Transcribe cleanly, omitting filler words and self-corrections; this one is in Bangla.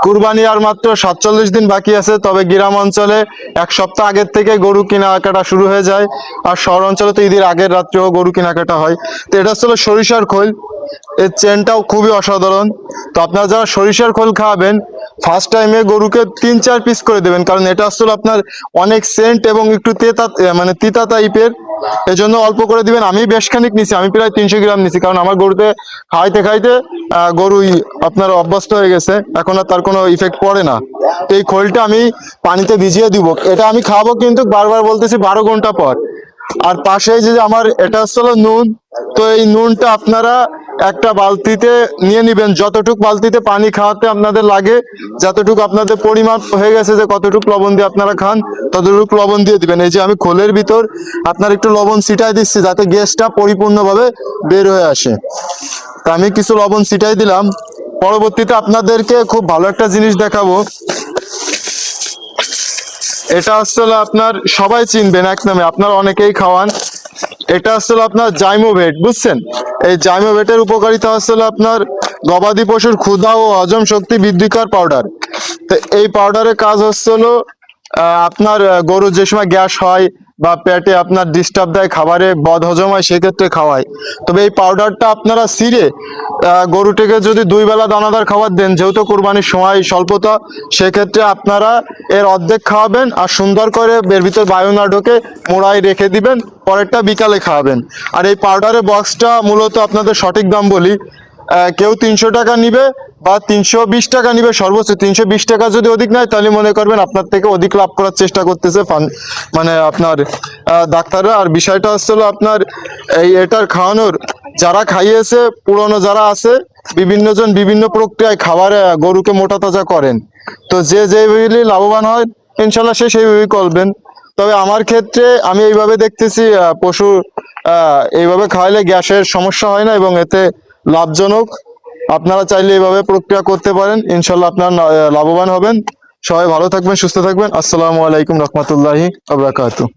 কুরবানি আর মাত্র 47 দিন বাকি আছে, তবে গ্রাম অঞ্চলে এক সপ্তাহ আগের থেকে গরু কেনাকাটা শুরু হয়ে যায়, আর শহর অঞ্চলে তো ঈদের আগের রাত্রেও গরু কেনাকাটা হয়। তো এটা ছিল সরিষার খোল, এর চেনটাও খুবই অসাধারণ। তো আপনারা যারা সরিষার খোল খাওয়াবেন, ফার্স্ট টাইমে গরুকে 3-4 পিস করে দেবেন, কারণ এটা আসলে আপনার অনেক সেন্ট এবং একটু তেতা, মানে তিতা টাইপের, এজন্য অল্প করে দিবেন। আমি বেশ খানিক নিছি, আমি প্রায় 300 গ্রাম নিছি, কারণ আমার গরুতে খাইতে খাইতে গরুই আপনার অভ্যস্ত হয়ে গেছে, এখন আর তার কোনো ইফেক্ট পড়ে না। তো এই খোলটা আমি পানিতে ভিজিয়ে দিব, এটা আমি খাবো কিন্তু বারবার বলতেছি 12 ঘন্টা পর। আর পাশে যে আমার এটা হচ্ছে নুন, তো এই নুনটা আপনারা একটা বালতিতে নিয়ে নিবেন, যতটুক বালতিতে পানি খাওয়াতে আপনাদের লাগে, যতটুকু আপনাদের পরিমাপ হয়ে গেছে যে কতটুকু লবণ দিয়ে আপনারা খান, ততটুকু লবণ দিয়ে দিবেন। এই যে আমি খোলের ভিতর আপনার একটু লবণ ছিটাই দিচ্ছি, যাতে গ্যাসটা পরিপূর্ণভাবে বের হয়ে আসে। তা আমি কিছু লবণ ছিটাই দিলাম। পরবর্তীতে আপনাদেরকে খুব ভালো একটা জিনিস দেখাবো, এটা আসলে আপনার সবাই চিনবেন এক নামে, আপনারা অনেকেই খাওয়ান। এটা আসলে আপনার জাইমোভেট, বুঝছেন? এই জাইমোভেটের উপকারিতা আসলে আপনার গবাদি পশুর ক্ষুধা ও হজম শক্তি বৃদ্ধিকর পাউডার। তো এই পাউডারের কাজ হচ্ছে হলো আপনার গরুর যে সময় গ্যাস হয় বা পেটে আপনার ডিস্টার্ব দেয়, খাবারে বদ হজম হয়, সেক্ষেত্রে খাওয়ায়। তবে এই পাউডারটা আপনারা ছিঁড়ে গরুটিকে যদি 2 বেলা দানাদার খাবার দেন, যেহেতু কোরবানির সময় স্বল্পতা, সেক্ষেত্রে আপনারা এর অর্ধেক খাওয়াবেন, আর সুন্দর করে এর ভিতর বায়ু না ঢোকে মোড়ায় রেখে দিবেন, পরেরটা বিকালে খাওয়াবেন। আর এই পাউডারের বক্সটা মূলত আপনাদের সঠিক দাম বলি, কেউ 300 টাকা নিবে বা 320 টাকা নিবে, সর্বোচ্চ 320 টাকা যদি অধিক নেয়, তাহলে মনে করবেন আপনার থেকে অধিক লাভ করার চেষ্টা করতেছে মানে আপনার ডাক্তাররা। আর বিষয়টা হচ্ছিল আপনার এটার খাওয়ানোর, যারা খাইয়েছে পুরনো যারা আছে, বিভিন্ন জন বিভিন্ন প্রক্রিয়ায় খাবার গরুকে মোটা তাজা করেন। তো যে যেভাবে লাভবান হয় ইনশাল্লাহ সে সেইভাবেই করবেন। তবে আমার ক্ষেত্রে আমি এইভাবে দেখতেছি, পশু এইভাবে খাওয়াইলে গ্যাসের সমস্যা হয় না এবং এতে লাভজনক। আপনারা চাইলে এইভাবে প্রক্রিয়া করতে পারেন, ইনশাল্লাহ আপনারা লাভবান হবেন। সবাই ভালো থাকবেন, সুস্থ থাকবেন। আসসালামু আলাইকুম রহমতুল্লাহি ওয়া বারাকাতুহু।